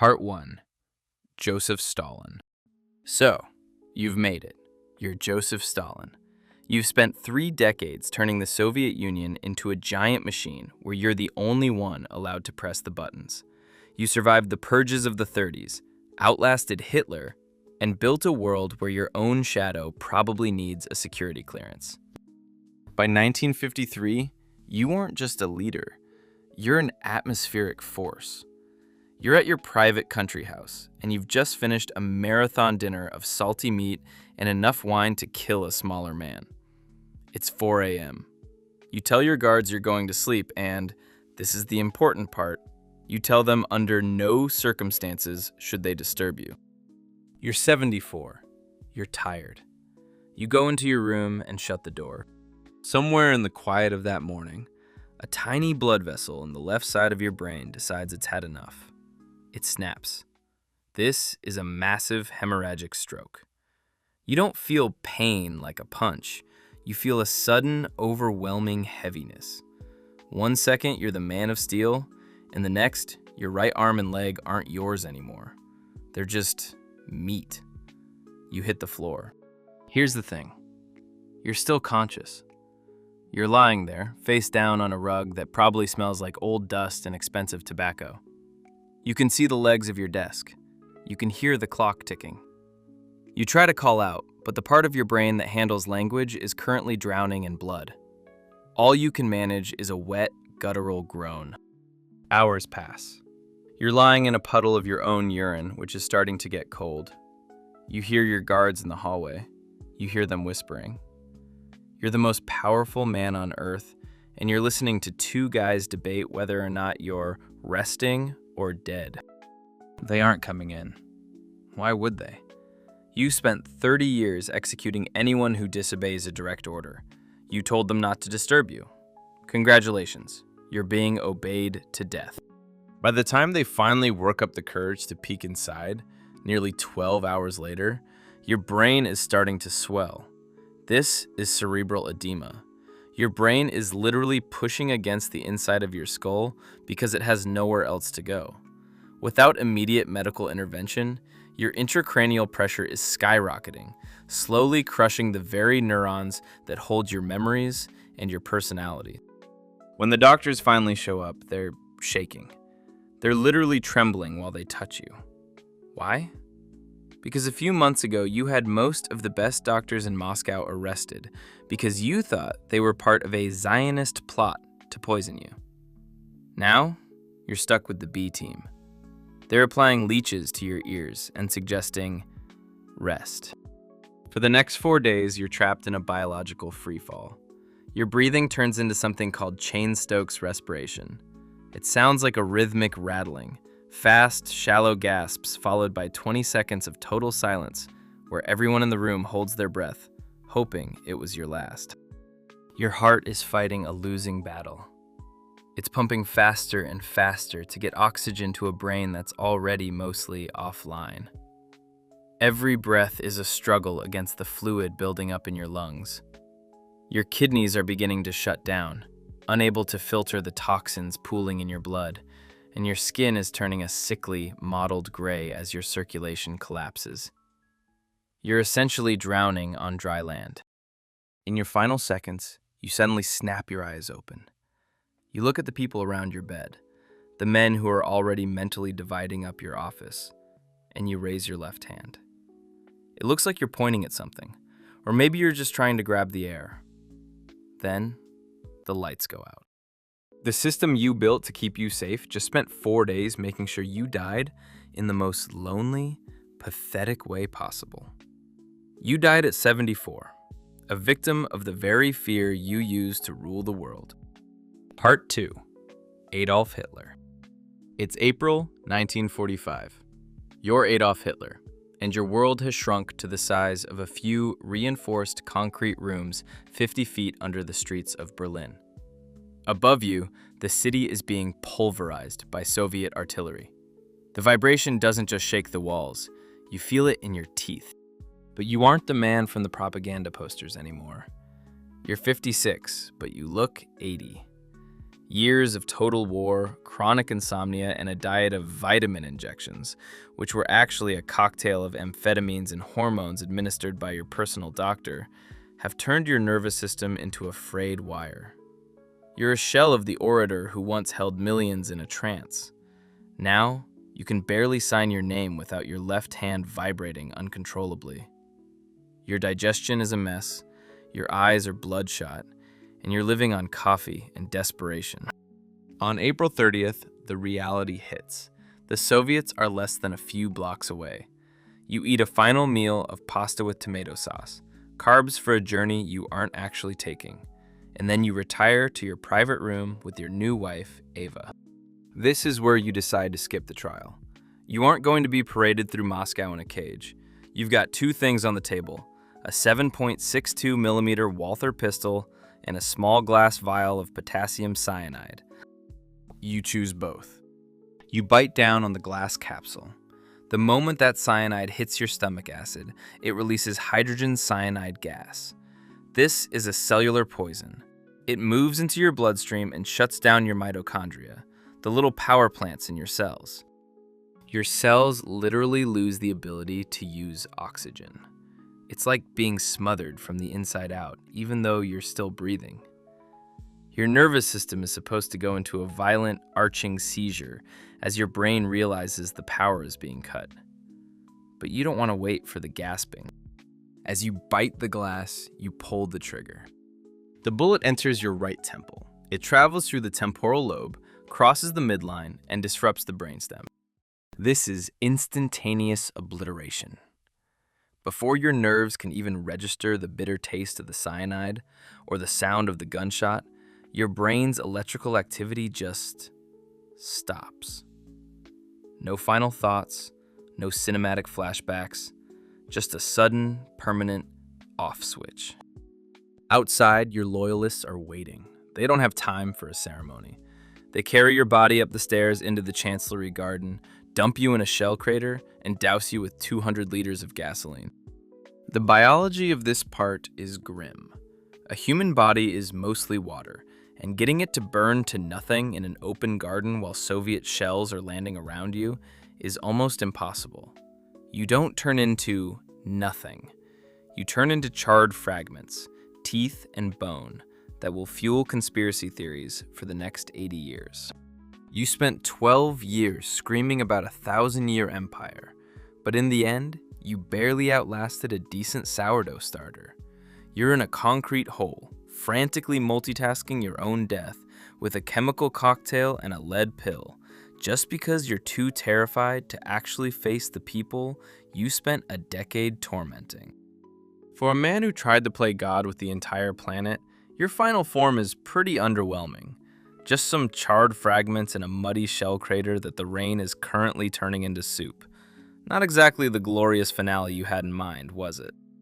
Part 1. Joseph Stalin. So, you've made it. You're Joseph Stalin. You've spent 3 decades turning the Soviet Union into a giant machine where you're the only one allowed to press the buttons. You survived the purges of the 30s, outlasted Hitler, and built a world where your own shadow probably needs a security clearance. By 1953, you weren't just a leader. You're an atmospheric force. You're at your private country house, and you've just finished a marathon dinner of salty meat and enough wine to kill a smaller man. It's 4 a.m. You tell your guards you're going to sleep, and, this is the important part, you tell them under no circumstances should they disturb you. You're 74. You're tired. You go into your room and shut the door. Somewhere in the quiet of that morning, a tiny blood vessel in the left side of your brain decides it's had enough. It snaps. This is a massive hemorrhagic stroke. You don't feel pain like a punch. You feel a sudden, overwhelming heaviness. 1 second, you're the man of steel, and the next, your right arm and leg aren't yours anymore. They're just meat. You hit the floor. Here's the thing. You're still conscious. You're lying there, face down on a rug that probably smells like old dust and expensive tobacco. You can see the legs of your desk. You can hear the clock ticking. You try to call out, but the part of your brain that handles language is currently drowning in blood. All you can manage is a wet, guttural groan. Hours pass. You're lying in a puddle of your own urine, which is starting to get cold. You hear your guards in the hallway. You hear them whispering. You're the most powerful man on earth, and you're listening to 2 guys debate whether or not you're resting or dead. They aren't coming in. Why would they? You spent 30 years executing anyone who disobeys a direct order. You told them not to disturb you. Congratulations, you're being obeyed to death. By the time they finally work up the courage to peek inside, nearly 12 hours later, your brain is starting to swell. This is cerebral edema. Your brain is literally pushing against the inside of your skull because it has nowhere else to go. Without immediate medical intervention, your intracranial pressure is skyrocketing, slowly crushing the very neurons that hold your memories and your personality. When the doctors finally show up, they're shaking. They're literally trembling while they touch you. Why? Because a few months ago, you had most of the best doctors in Moscow arrested because you thought they were part of a Zionist plot to poison you. Now, you're stuck with the B team. They're applying leeches to your ears and suggesting rest. For the next 4 days, you're trapped in a biological freefall. Your breathing turns into something called Cheyne-Stokes respiration. It sounds like a rhythmic rattling. Fast, shallow gasps followed by 20 seconds of total silence where everyone in the room holds their breath, hoping it was your last. Your heart is fighting a losing battle. It's pumping faster and faster to get oxygen to a brain that's already mostly offline. Every breath is a struggle against the fluid building up in your lungs. Your kidneys are beginning to shut down, unable to filter the toxins pooling in your blood, and your skin is turning a sickly, mottled gray as your circulation collapses. You're essentially drowning on dry land. In your final seconds, you suddenly snap your eyes open. You look at the people around your bed, the men who are already mentally dividing up your office, and you raise your left hand. It looks like you're pointing at something, or maybe you're just trying to grab the air. Then, the lights go out. The system you built to keep you safe just spent 4 days making sure you died in the most lonely, pathetic way possible. You died at 74, a victim of the very fear you used to rule the world. Part 2. Adolf Hitler. It's April 1945. You're Adolf Hitler, and your world has shrunk to the size of a few reinforced concrete rooms 50 feet under the streets of Berlin. Above you, the city is being pulverized by Soviet artillery. The vibration doesn't just shake the walls, you feel it in your teeth. But you aren't the man from the propaganda posters anymore. You're 56, but you look 80. Years of total war, chronic insomnia, and a diet of vitamin injections, which were actually a cocktail of amphetamines and hormones administered by your personal doctor, have turned your nervous system into a frayed wire. You're a shell of the orator who once held millions in a trance. Now, you can barely sign your name without your left hand vibrating uncontrollably. Your digestion is a mess, your eyes are bloodshot, and you're living on coffee and desperation. On April 30th, the reality hits. The Soviets are less than a few blocks away. You eat a final meal of pasta with tomato sauce, carbs for a journey you aren't actually taking, and then you retire to your private room with your new wife, Ava. This is where you decide to skip the trial. You aren't going to be paraded through Moscow in a cage. You've got two things on the table: a 7.62 millimeter Walther pistol and a small glass vial of potassium cyanide. You choose both. You bite down on the glass capsule. The moment that cyanide hits your stomach acid, it releases hydrogen cyanide gas. This is a cellular poison. It moves into your bloodstream and shuts down your mitochondria, the little power plants in your cells. Your cells literally lose the ability to use oxygen. It's like being smothered from the inside out, even though you're still breathing. Your nervous system is supposed to go into a violent, arching seizure as your brain realizes the power is being cut. But you don't want to wait for the gasping. As you bite the glass, you pull the trigger. The bullet enters your right temple. It travels through the temporal lobe, crosses the midline, and disrupts the brainstem. This is instantaneous obliteration. Before your nerves can even register the bitter taste of the cyanide or the sound of the gunshot, your brain's electrical activity just stops. No final thoughts, no cinematic flashbacks, just a sudden, permanent off switch. Outside, your loyalists are waiting. They don't have time for a ceremony. They carry your body up the stairs into the Chancellery Garden, dump you in a shell crater, and douse you with 200 liters of gasoline. The biology of this part is grim. A human body is mostly water, and getting it to burn to nothing in an open garden while Soviet shells are landing around you is almost impossible. You don't turn into nothing. You turn into charred fragments, teeth and bone, that will fuel conspiracy theories for the next 80 years. You spent 12 years screaming about a 1,000-year empire, but in the end, you barely outlasted a decent sourdough starter. You're in a concrete hole, frantically multitasking your own death with a chemical cocktail and a lead pill, just because you're too terrified to actually face the people you spent a decade tormenting. For a man who tried to play God with the entire planet, your final form is pretty underwhelming. Just some charred fragments in a muddy shell crater that the rain is currently turning into soup. Not exactly the glorious finale you had in mind, was it?